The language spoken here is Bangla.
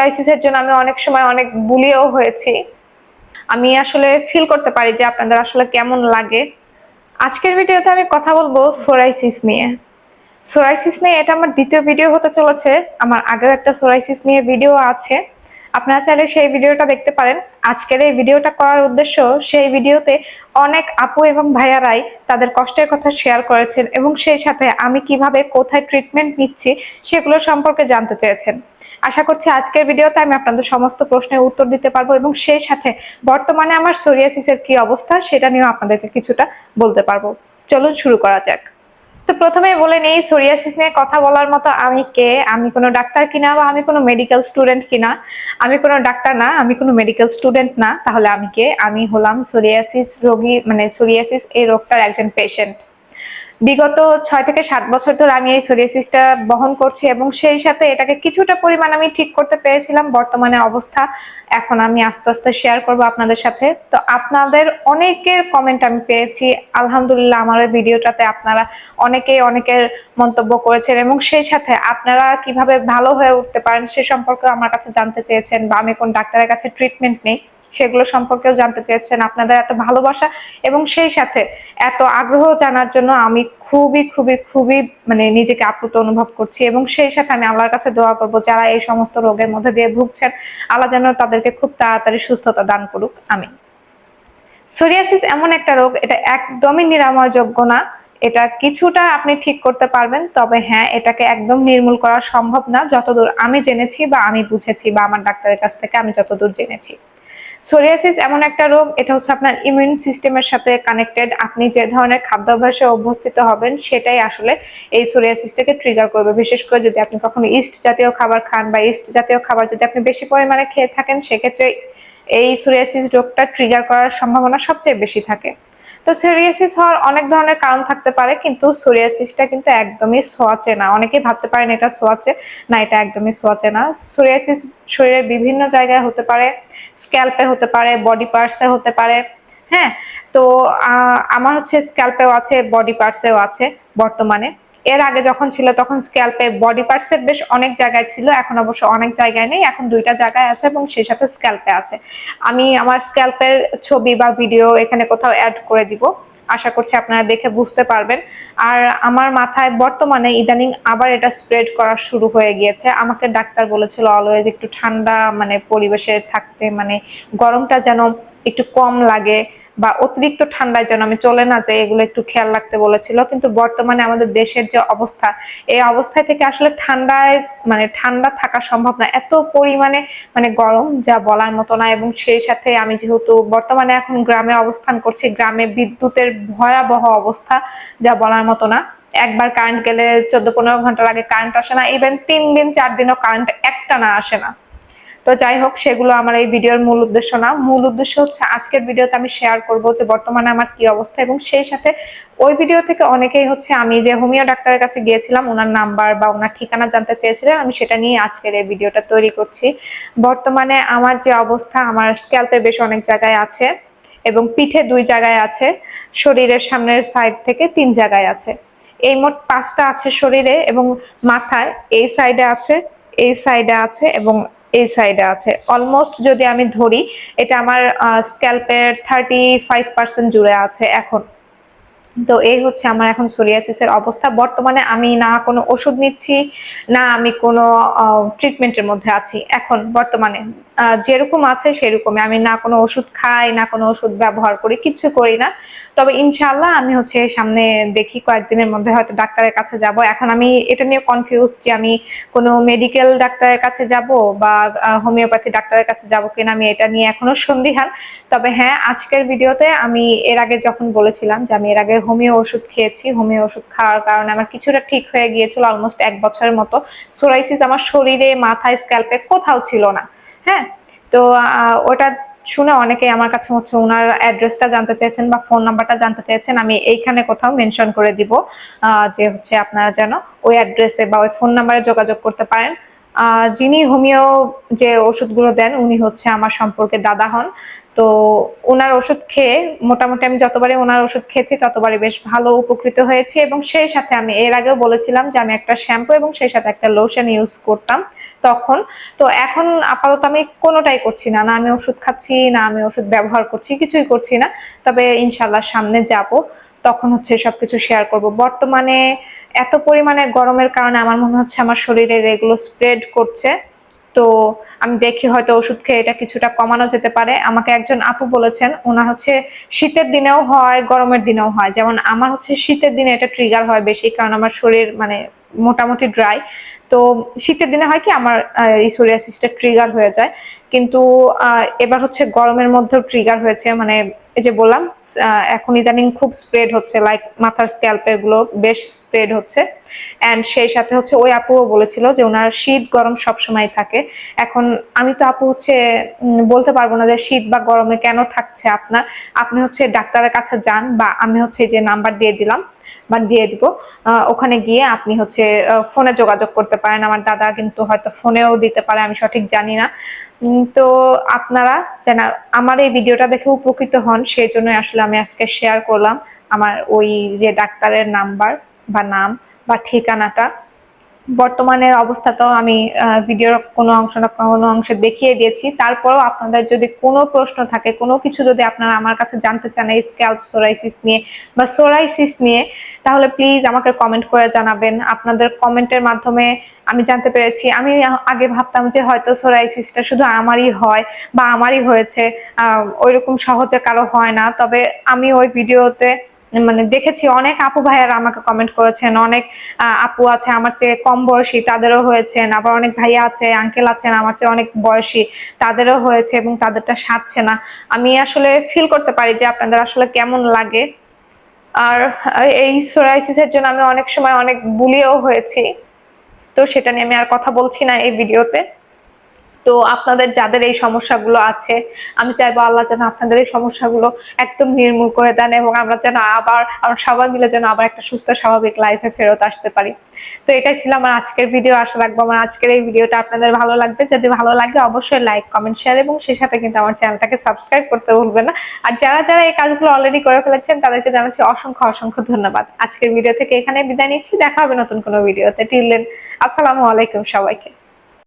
সোরাইসিসের জন্য আমি অনেক সময় অনেক বুলিও হয়েছি। আমি আসলে ফিল করতে পারি যে আপনাদের আসলে কেমন লাগে। আজকের ভিডিওতে আমি কথা বলবো সোরাইসিস নিয়ে। সোরাইসিস নিয়ে এটা আমার দ্বিতীয় ভিডিও হতে চলেছে। আমার আগের একটা সোরাইসিস নিয়ে ভিডিও আছে, আপনারা চাইলে সেই ভিডিওটা দেখতে পারেন। আজকের এই ভিডিওটা করার উদ্দেশ্য, সেই ভিডিওতে অনেক আপু এবং ভাইয়ারাই তাদের কষ্টের কথা শেয়ার করেছেন এবং সেই সাথে আমি কিভাবে কোথায় ট্রিটমেন্ট নিচ্ছি সেগুলো সম্পর্কে জানতে চেয়েছেন। আশা করছি আজকের ভিডিওতে আমি আপনাদের সমস্ত প্রশ্নের উত্তর দিতে পারবো এবং সেই সাথে বর্তমানে আমার সোরিয়াসিসের কি অবস্থা সেটা নিয়েও আপনাদেরকে কিছুটা বলতে পারবো। চলুন শুরু করা যাক। তো প্রথমেই বলে নেই, সোরিয়াসিস নিয়ে কথা বলার মতো আমি কে। আমি কোনো ডাক্তার কিনা বা আমি কোনো মেডিকেল স্টুডেন্ট কিনা। আমি কোনো ডাক্তার না, আমি কোনো মেডিকেল স্টুডেন্ট না, তাহলে আমি কে? আমি হলাম সোরিয়াসিস রোগী, মানে সোরিয়াসিস এই রোগটার একজন পেশেন্ট। বিগত 6 থেকে 7 বছর ধরে আমি এই সোরিয়াসিসটা বহন করছি এবং সেই সাথে এটাকে কিছুটা পরিমাণ আমি ঠিক করতে পেরেছিলাম। বর্তমানে অবস্থা এখন আমি আস্তে আস্তে শেয়ার করব আপনাদের সাথে। তো আপনাদের অনেকের কমেন্ট আমি পেয়েছি, আলহামদুলিল্লাহ আমার এই ভিডিওটাতে আপনারা অনেকেই অনেকের মন্তব্য করেছেন এবং সেই সাথে আপনারা কিভাবে ভালো হয়ে উঠতে পারেন সে সম্পর্কে আমার কাছে জানতে চেয়েছেন, বা আমি কোন ডাক্তারের কাছে ট্রিটমেন্ট নেই সেগুলো সম্পর্কেও জানতে চেয়েছেন। আপনাদের এত ভালোবাসা এবং সেই সাথে এত আগ্রহ জানার জন্য আমি খুবই খুবই খুবই মানে নিজেকে আপ্লুত অনুভব করছি এবং সেই সাথে আমি আল্লাহর কাছে দোয়া করব যারা এই সমস্ত রোগের মধ্যে দিয়ে ভুগছেন, আল্লাহ যেন তাদেরকে খুব তাড়াতাড়ি সুস্থতা দান করুক, আমিন। সোরিয়াসিস এমন একটা রোগ, এটা একদমই নিরাময়যোগ্য না। এটা কিছুটা আপনি ঠিক করতে পারবেন, তবে হ্যাঁ এটাকে একদম নির্মূল করা সম্ভব না, যতদূর আমি জেনেছি বা আমি বুঝেছি বা আমার ডাক্তারের কাছ থেকে আমি যতদূর জেনেছি। সোরিয়াসিস এমন একটা রোগ, এটা হচ্ছে আপনার ইমিউন সিস্টেমের সাথে কানেক্টেড। আপনি যে ধরনের খাদ্যাভ্যাসে অভ্যস্ত হবেন সেটাই আসলে এই সোরিয়াসিসটাকে ট্রিগার করবে। বিশেষ করে যদি আপনি কখনো ইস্ট জাতীয় খাবার খান বা ইস্ট জাতীয় খাবার যদি আপনি বেশি পরিমাণে খেয়ে থাকেন, সেক্ষেত্রে এই সোরিয়াসিস রোগটা ট্রিগার করার সম্ভাবনা সবচেয়ে বেশি থাকে। তো সোরিয়াসিস হওয়ার অনেক ধরনের কারণ থাকতে পারে, কিন্তু সোরিয়াসিসটা কিন্তু একদমই ছোঁয়াচে না। অনেকেই ভাবতে পারেন এটা ছোঁয়াচে, না এটা একদমই ছোঁয়াচে না। সোরিয়াসিস শরীরের বিভিন্ন জায়গায় হতে পারে, স্ক্যাল্পে হতে পারে, বডি পার্টসে হতে পারে। হ্যাঁ, তো আমার হচ্ছে স্ক্যাল্পেও আছে, বডি পার্টসেও আছে বর্তমানে। এর আগে যখন ছিল তখন স্ক্যাল্পে বডি পার্টসের বেশ অনেক জায়গায় ছিল, এখন অবশ্য অনেক জায়গায় নেই, এখন 2টা জায়গায় আছে এবং সেই সাথে স্ক্যাল্পে আছে। আমি আমার স্ক্যাল্পের ছবি বা ভিডিও এখানে কোথাও অ্যাড করে দিব, আশা করছি আপনারা দেখে বুঝতে পারবেন। আর আমার মাথায় বর্তমানে ইদানিং আবার এটা স্প্রেড করা শুরু হয়ে গিয়েছে। আমাকে ডাক্তার বলেছিল অলওয়েজ একটু ঠান্ডা মানে পরিবেশে থাকতে, মানে গরমটা যেন একটু কম লাগে বা অতিরিক্ত ঠান্ডায় যেন আমি চলে না যাই, এগুলো একটু খেয়াল রাখতে বলেছিল। কিন্তু বর্তমানে আমাদের দেশের যে অবস্থা, এই অবস্থায় থেকে আসলে ঠান্ডায় মানে ঠান্ডা থাকা সম্ভব না, এত পরিমাণে মানে গরম যা বলার মতো না। এবং সেই সাথে আমি যেহেতু বর্তমানে এখন গ্রামে অবস্থান করছি, গ্রামে বিদ্যুতের ভয়াবহ অবস্থা যা বলার মতো না। একবার কারেন্ট গেলে 14-15 ঘন্টার আগে কারেন্ট আসে না, ইভেন 3 দিন 4 দিনও কারেন্ট একটানা আসে না। তো যাই হোক, সেগুলো আমার এই ভিডিওর মূল উদ্দেশ্য না। মূল উদ্দেশ্য হচ্ছে আজকের ভিডিওতে আমি শেয়ার করব যে বর্তমানে আমার কি অবস্থা এবং সেই সাথে ওই ভিডিও থেকে অনেকেই হচ্ছে আমি যে হোমিও ডাক্তারের কাছে গিয়েছিলাম ওনার নাম্বার বা ওনার ঠিকানা জানতে চেয়েছিলেন, আমি সেটা নিয়ে আজকের এই ভিডিওটা তৈরি করছি। বর্তমানে আমার যে অবস্থা, আমার স্ক্যাল্পে বেশ অনেক জায়গায় আছে এবং পিঠে 2 জায়গায় আছে, শরীরের সামনের সাইড থেকে 3 জায়গায় আছে। এই মোট 5টা আছে শরীরে এবং মাথায় এই সাইডে আছে, এই সাইডে আছে এবং এই সাইডে আছে। অলমোস্ট যদি আমি ধরি এটা আমার স্ক্যাল্পের 35% জুড়ে আছে এখন। তো এই হচ্ছে আমার এখন সোরিয়াসিসের অবস্থা। বর্তমানে আমি না কোনো ওষুধ নিচ্ছি, না আমি কোনো ট্রিটমেন্টের মধ্যে আছি এখন বর্তমানে। যেরকম আছে সেরকমই, আমি না কোনো ওষুধ খাই, না কোনো ওষুধ ব্যবহার করি, কিচ্ছু করি না। তবে ইনশাআল্লাহ আমি হচ্ছে সামনে দেখি কয়েকদিনের মধ্যে হয়তো ডাক্তারের কাছে যাব। এখন আমি এটা নিয়ে কনফিউজ যে আমি কোনো মেডিকেল ডাক্তারের কাছে যাব বা হোমিওপ্যাথি ডাক্তারের কাছে যাব কিনা, আমি এটা নিয়ে এখনো সন্দিহান। তবে হ্যাঁ, আজকের ভিডিওতে আমি এর আগে যখন বলেছিলাম যে আমি এর আগে হোমিও ওষুধ খেয়েছি, হোমিও ওষুধ খাওয়ার কারণে আমার কিছুটা ঠিক হয়ে গিয়েছিল, অলমোস্ট 1 বছরের মতো। সোরাইসিস আমার শরীরে, মাথায়, স্ক্যাল্পে কোথাও ছিল না। হ্যাঁ, তো ওটা শুনে অনেকেই আমার কাছে হচ্ছে ওনার অ্যাড্রেসটা জানতে চেয়েছেন বা ফোন নাম্বারটা জানতে চেয়েছেন। আমি এইখানে কোথাও মেনশন করে দিব যে হচ্ছে আপনারা যেন ওই অ্যাড্রেসে বা ওই ফোন নাম্বারে যোগাযোগ করতে পারেন। যিনি হোমিও যে ওষুধগুলো দেন উনি হচ্ছে আমার সম্পর্কে দাদা হন। তো ওনার ওষুধ খেয়ে মোটামুটি আমি যতবারই ওনার ওষুধ খেয়েছি ততবারই বেশ ভালো উপকৃত হয়েছি, এবং সেই সাথে আমি এর আগেও বলেছিলাম যে আমি একটা শ্যাম্পু এবং সেই সাথে একটা লোশন ইউজ করতাম তখন। তো এখন আপাতত আমি কোনোটাই করছি না, না আমি ওষুধ খাচ্ছি, না আমি ওষুধ ব্যবহার করছি, কিছুই করছি না। তবে ইনশাল্লাহ সামনে যাব, তখন হচ্ছে সবকিছু শেয়ার করব। বর্তমানে এত পরিমাণে গরমের কারণে আমার মনে হচ্ছে আমার শরীরে এগুলো স্প্রেড করছে। তো আমি দেখি হয়তো ওষুধ খেয়ে এটা কিছুটা কমানো যেতে পারে। আমাকে একজন আপু বলেছেন ওনার হচ্ছে শীতের দিনেও হয় গরমের দিনেও হয়, যেমন আমার হচ্ছে শীতের দিনে এটা ট্রিগার হয় বেশি, কারণ আমার শরীর মানে মোটামুটি ড্রাই। তো শীতের দিনে হয় কি আমার এই সোরিয়াসিসটা ট্রিগার হয়ে যায়, কিন্তু এবার হচ্ছে গরমের মধ্যেও ট্রিগার হয়েছে, মানে এই যে বললাম এখন ইদানিং খুব স্প্রেড হচ্ছে, লাইক মাথার স্ক্যাল্পের গুলো বেশ স্প্রেড হচ্ছে। এন্ড সেই সাথে হচ্ছে ওই আপুও বলেছিল যে ওনার শীত গরম সবসময় থাকে। এখন আমি তো আপু হচ্ছে বলতে পারবো না যে শীত বা গরমে কেন থাকছে আপনার। আপনি হচ্ছে ডাক্তারের কাছে যান, বা আমি হচ্ছে যে নাম্বার দিয়ে দিলাম বা দিয়ে দিব, ওখানে গিয়ে আপনি হচ্ছে ফোনে যোগাযোগ করতে পারেন। আমার দাদা কিন্তু হয়তো ফোনেও দিতে পারে, আমি সঠিক জানি না। তো আপনারা যেন আমার এই ভিডিওটা দেখে উপকৃত হন, সেই জন্য আসলে আমি আজকে শেয়ার করলাম আমার ওই যে ডাক্তারের নাম্বার বা নাম বা ঠিকানাটা। বর্তমানের অবস্থাটাও আমি ভিডিওর কোনো অংশ না কোনো অংশে দেখিয়ে দিয়েছি। তারপরেও আপনাদের যদি কোনো প্রশ্ন থাকে, কোনো কিছু যদি আপনারা আমার কাছে জানতে চান এই স্ক্যাল্প সোরাইসিস নিয়ে বা সোরাইসিস নিয়ে, তাহলে প্লিজ আমাকে কমেন্ট করে জানাবেন। আপনাদের কমেন্টের মাধ্যমে আমি জানতে পেরেছি। আমি আগে ভাবতাম যে হয়তো সোরাইসিসটা শুধু আমারই হয় বা আমারই হয়েছে, ওইরকম সহজে কারো হয় না। তবে আমি ওই ভিডিওতে মানে দেখেছি অনেক আপু ভাইয়ারা আমাকে কমেন্ট করেছেন, অনেক আপু আছে আমার চেয়ে কম বয়সী তাদেরও হয়েছেন, আবার অনেক ভাইয়া আছে আঙ্কেল আছেন আমার চেয়ে অনেক বয়সী তাদেরও হয়েছে এবং তাদেরটা সারছে না। আমি আসলে ফিল করতে পারি যে আপনাদের আসলে কেমন লাগে। আর এই সোরাইসিসের জন্য আমি অনেক সময় অনেক বুলিও হয়েছি, তো সেটা নিয়ে আমি আর কথা বলছি না এই ভিডিওতে। তো আপনাদের যাদের এই সমস্যাগুলো আছে, আমি চাইবো আল্লাহ যেন আপনাদের এই সমস্যাগুলো একদম নির্মূল করে দেন, এবং আমরা যেন আবার আমরা সবাই মিলে যেন আবার একটা সুস্থ স্বাভাবিক লাইফে ফেরত আসতে পারি। তো এটাই ছিল আমার আজকের ভিডিও। আশা রাখবো আমার আজকের এই ভিডিওটা আপনাদের ভালো লাগবে। যদি ভালো লাগে অবশ্যই লাইক কমেন্ট শেয়ার এবং সেই সাথে কিন্তু আমার চ্যানেলটাকে সাবস্ক্রাইব করতে ভুলবেন না। আর যারা যারা এই কাজগুলো অলরেডি করে ফেলেছেন তাদেরকে জানাচ্ছি অসংখ্য অসংখ্য ধন্যবাদ। আজকের ভিডিও থেকে এখানে বিদায় নিচ্ছি, দেখা হবে নতুন কোনো ভিডিওতে। টিল দেন আসসালামু আলাইকুম সবাইকে।